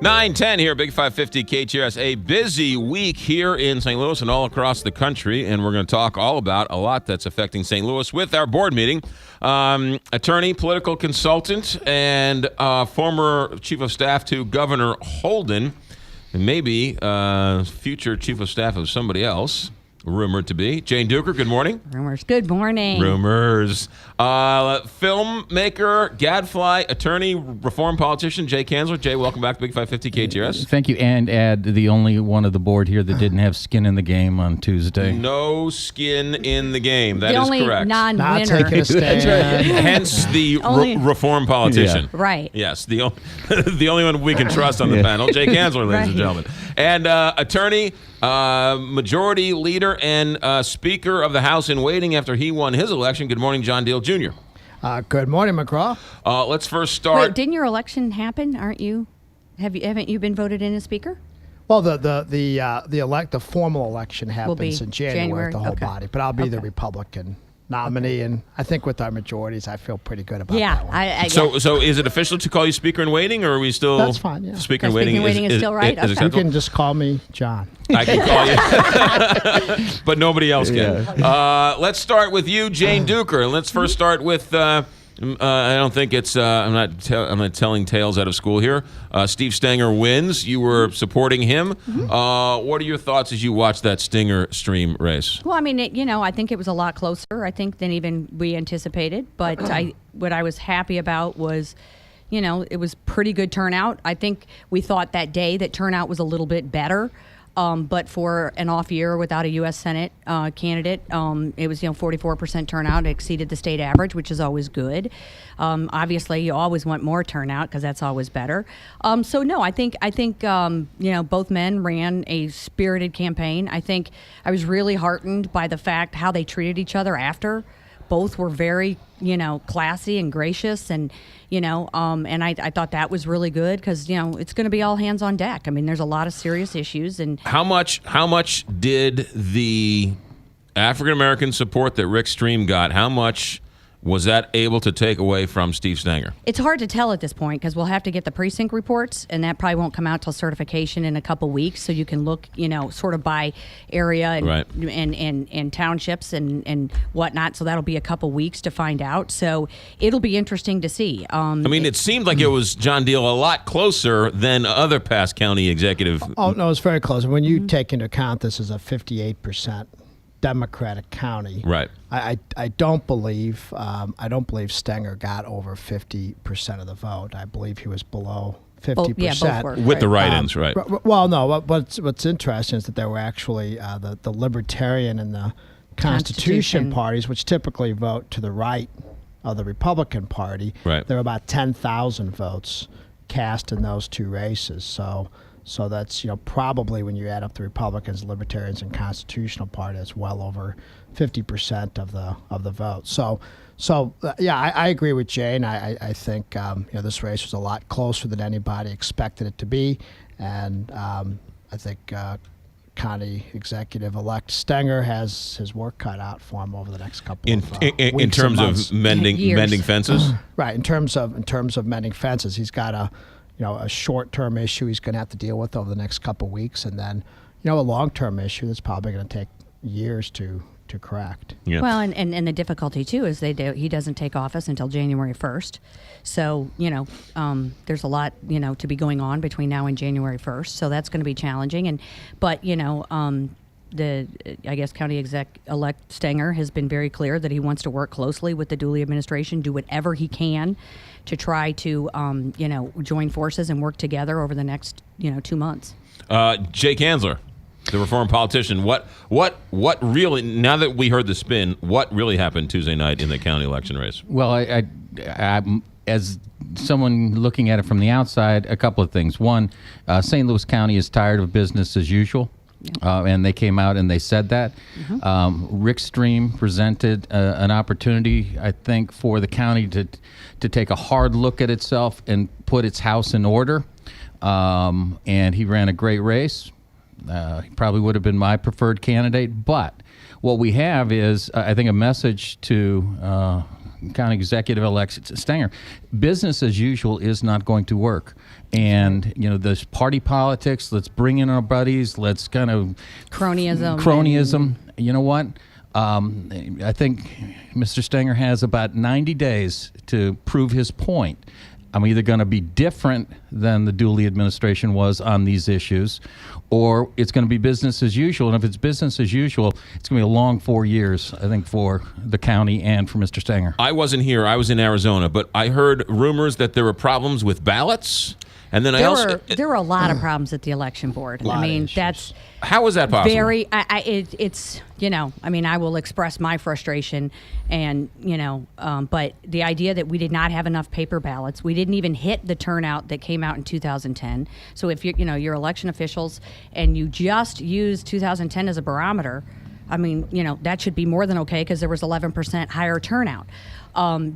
9:10 here, Big 550 KTRS. A busy week here in St. Louis and all across the country, and we're going to talk all about a lot that's affecting St. Louis with our board meeting. Attorney, political consultant, and former chief of staff to Governor Holden, and maybe future chief of staff of somebody else, rumored to be. Jane Duker, good morning. Rumors. Good morning. Rumors. Filmmaker, gadfly, attorney, reform politician, Jay Kanzler. Jay, welcome back to Big 550 KTRS. Thank you. And add the only one of the board here that didn't have skin in the game on Tuesday. No skin in the game. That the is only correct. non-winner. Not taking a stand. Hence the reform politician. Yeah. Right. Yes, the only one we can trust on the panel, Jay Kanzler, ladies and gentlemen. And attorney, majority leader, and Speaker of the House in waiting after he won his election. Good morning, John Deal Jr. Good morning, McCraw. Let's first start. Wait, didn't your election happen? Aren't you? Haven't you been voted in as Speaker? Well, the formal election happens in January with the whole Okay. body, but I'll be the Republican nominee, and I think with our majorities, I feel pretty good about that one. So is it official to call you Speaker in waiting, or are we still? That's fine, yeah. Speaker in Speaker waiting in waiting is still right? Is Okay. You acceptable? can just call me John. I can call you, but nobody else can. Let's start with you, Jane Duker, and let's first start with. I don't think it's. I'm not telling tales out of school here. Steve Stenger wins. You were supporting him. What are your thoughts as you watch that Stenger stream race? Well, I mean, I think it was a lot closer, I think, than even we anticipated. But what I was happy about was, it was pretty good turnout. I think we thought that day that turnout was a little bit better. But for an off year without a U.S. Senate candidate, it was 44% turnout. It exceeded the state average, which is always good. Obviously, you always want more turnout because that's always better. So no, I think both men ran a spirited campaign. I think I was really heartened by the fact how they treated each other after. Both were very, classy and gracious, and and I thought that was really good because it's going to be all hands on deck. I mean, there's a lot of serious issues, and How much did the African American support that Rick Stream got? How much was that able to take away from Steve Stenger? it's hard to tell at this point because we'll have to get the precinct reports, and that probably won't come out till certification in a couple weeks. So you can look, sort of by area and Right. and townships and whatnot. So that'll be a couple weeks to find out. So it'll be interesting to see. I mean, it seemed like it was, John Deal, a lot closer than other past county executive. Oh, no, it's very close. When you take into account this is a 58% Democratic county, Right. I don't believe Stenger got over 50% of the vote. I believe he was below 50%. both were. With the write-ins, right? Well, no. What's interesting is that there were actually the Libertarian and the Constitution parties, which typically vote to the right of the Republican Party. Right. There were about 10,000 votes cast in those two races. So that's probably when you add up the Republicans, Libertarians, and Constitutional Party, it's well over 50% of the vote. So I agree with Jane. I think this race was a lot closer than anybody expected it to be, and I think County Executive-elect Stenger has his work cut out for him over the next couple of weeks in terms and months. of mending fences. Right. In terms of mending fences, he's got a short-term issue he's going to have to deal with over the next couple of weeks, and then a long-term issue that's probably going to take years to correct. Yeah. Well, and the difficulty too is he doesn't take office until January 1st. So there's a lot to be going on between now and January 1st. So that's going to be challenging. But I guess County Exec-elect Stenger has been very clear that he wants to work closely with the Dooley administration, do whatever he can to try to join forces and work together over the next 2 months. Jay Kanzler, the reform politician. What really, now that we heard the spin, what really happened Tuesday night in the county election race? Well, I as someone looking at it from the outside, a couple of things. One, St. Louis County is tired of business as usual. And they came out and they said that. Rick Stream presented an opportunity, I think, for the county to take a hard look at itself and put its house in order. And he ran a great race. He probably would have been my preferred candidate. But what we have is, I think, a message to County Executive-elect Stenger, business as usual is not going to work. And, this party politics, let's bring in our buddies, let's kind of... Cronyism. You know what? I think Mr. Stenger has about 90 days to prove his point. I'm either going to be different than the Dooley administration was on these issues, or it's going to be business as usual. And if it's business as usual, it's going to be a long 4 years, I think, for the county and for Mr. Stenger. I wasn't here. I was in Arizona, but I heard rumors that there were problems with ballots. And then there were a lot of problems at the election board. I mean, that's how is that possible? It's I will express my frustration, and but the idea that we did not have enough paper ballots, we didn't even hit the turnout that came out in 2010. So if you're election officials and you just use 2010 as a barometer, I mean, that should be more than okay because there was 11% higher turnout.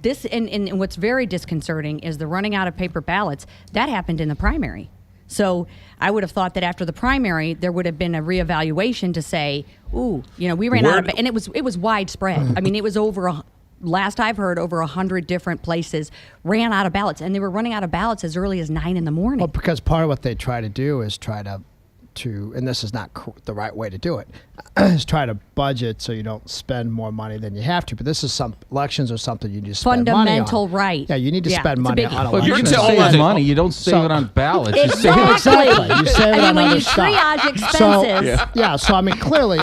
This and what's very disconcerting is the running out of paper ballots. That happened in the primary. So I would have thought that after the primary, there would have been a reevaluation to say, we ran out of, and it was widespread. I mean, it was last I've heard, over 100 different places ran out of ballots, and they were running out of ballots as early as 9 a.m. Well, because part of what they try to do is and this is not the right way to do it, is try to budget so you don't spend more money than you have to. But elections are something you just spend money on. Fundamental right. Yeah, you need to spend money on elections. Well, if you're going to save money, you don't save it on ballots. Exactly. You save it on when other you stuff. triage expenses. So I mean, clearly,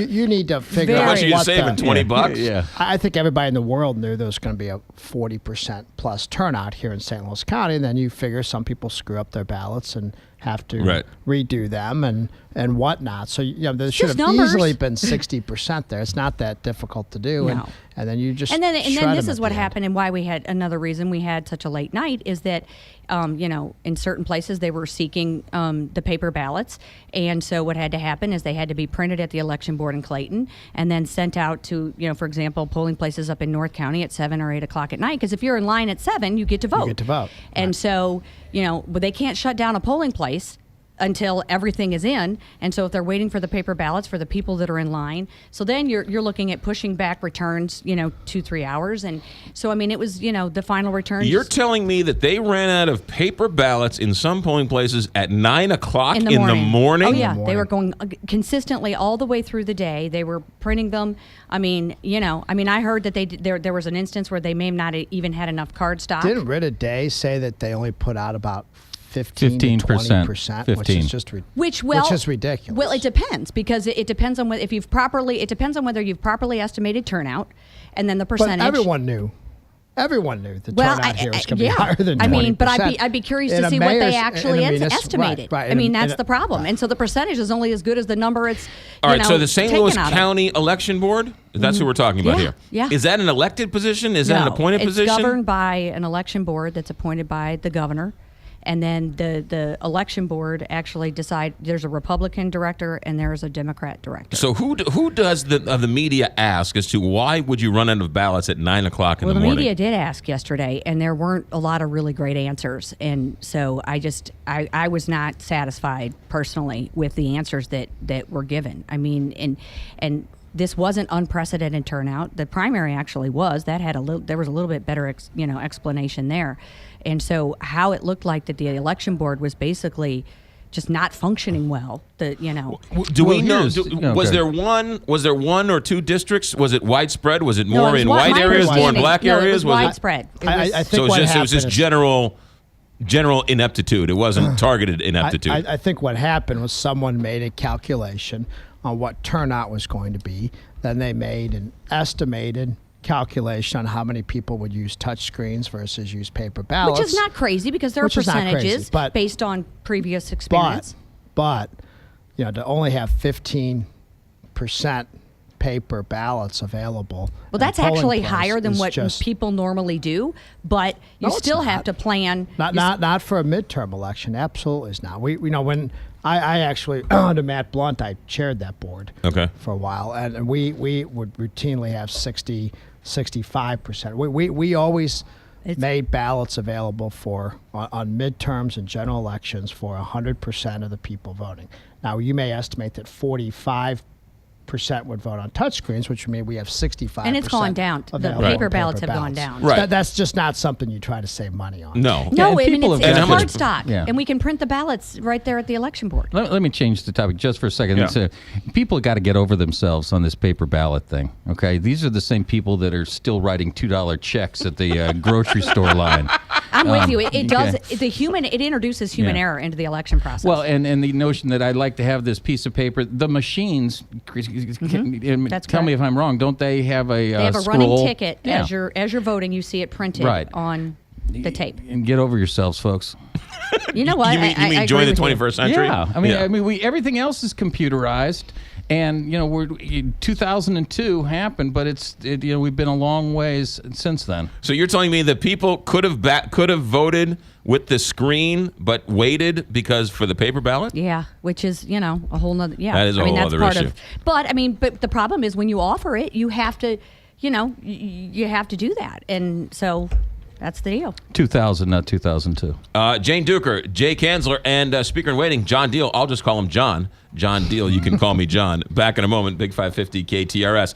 you need to figure out how much are you what saving? $20? Yeah. I think everybody in the world knew there was going to be a 40% plus turnout here in St. Louis County, and then you figure some people screw up their ballots and have to redo them and whatnot. So there should have easily been 60% there. It's not that difficult to do. No. And then you just and then this is what end. happened, and why we had another reason we had such a late night is that in certain places they were seeking the paper ballots, and so what had to happen is they had to be printed at the election board in Clayton and then sent out to for example, polling places up in North County at 7 or 8 o'clock at night, because if you're in line at 7, you get to vote. You get to vote. And so but they can't shut down a polling place until everything is in, and so if they're waiting for the paper ballots for the people that are in line, so then you're looking at pushing back returns 2-3 hours. And so I mean it was the final returns. You're telling me that they ran out of paper ballots in some polling places at 9 o'clock in the morning? Oh yeah, they were going consistently all the way through the day. They were printing them. I mean I heard that there was an instance where they may not have even had enough card stock. Didn't Rita Day say that they only put out about 15% to 20%, which is just which is ridiculous. Well, it depends, because it depends on whether you've properly estimated turnout, and then the percentage. But everyone knew the turnout here was going to be higher than 20%. I mean, but I'd be curious to see what they actually estimated. Right. I mean, that's the problem, and so the percentage is only as good as the number it's. All right. So the St. Louis County Election Board, that's what we're talking about here. Yeah. Is that an elected position? Is that an appointed position? It's governed by an election board that's appointed by the governor. And then the election board actually decide. There's a Republican director and there's a Democrat director. So who does the media ask as to why would you run out of ballots at 9 o'clock in the morning? Well, the media did ask yesterday, and there weren't a lot of really great answers. And so I was not satisfied personally with the answers that were given. I mean, and this wasn't unprecedented turnout. The primary actually was. That had there was a little bit better explanation there. And so how it looked like that the election board was basically just not functioning well. Do we know? Was there one or two districts? Was it widespread? Was it more in white areas, more in black areas? It was widespread. I think it was just general ineptitude. It wasn't targeted ineptitude. I think what happened was someone made a calculation on what turnout was going to be. Then they made an estimated calculation on how many people would use touch screens versus use paper ballots. Which is not crazy, because there are percentages based on previous experience. But to only have 15% paper ballots available. Well, that's actually higher than what people normally do, but you still have to plan. Not for a midterm election. Absolutely is not. When I actually, under Matt Blunt, I chaired that board for a while, and we would routinely have 60, 65%. We always made ballots available on midterms and general elections for 100% of the people voting. Now, you may estimate that 45% would vote on touchscreens, which would mean we have 65%. And it's gone down. The available paper on ballots have gone down. Right. That's just not something you try to save money on. No. No, and I mean, people it's have- And how hard much- stock, Yeah. and we can print the ballots right there at the election board. Let me change the topic just for a second. Yeah. So, people got to get over themselves on this paper ballot thing. Okay, these are the same people that are still writing $2 checks at the grocery store line. I'm with you. It does okay. it introduces human Yeah. error into the election process. Well, and the notion that I'd like to have this piece of paper, the machines. That's tell me correct. if I'm wrong. Don't they have a they have a scroll? running ticket Yeah. as you're voting. You see it printed Right. on the tape. And get over yourselves, folks. You know what? You mean, I join agree the with you. 21st century? Yeah, I mean, everything else is computerized, and 2002 happened, but we've been a long ways since then. So you're telling me that people could have voted with the screen, but waited because for the paper ballot? Yeah, which is a whole nother. Yeah, That is a I mean, whole that's other part issue. of. But the problem is when you offer it, you have to, you have to do that, and so that's the deal. 2000, not 2002. Jane Duker, Jay Kanzler, and Speaker in Waiting, John Deal. I'll just call him John. John Deal. You can call me John. Back in a moment. Big 550 KTRS.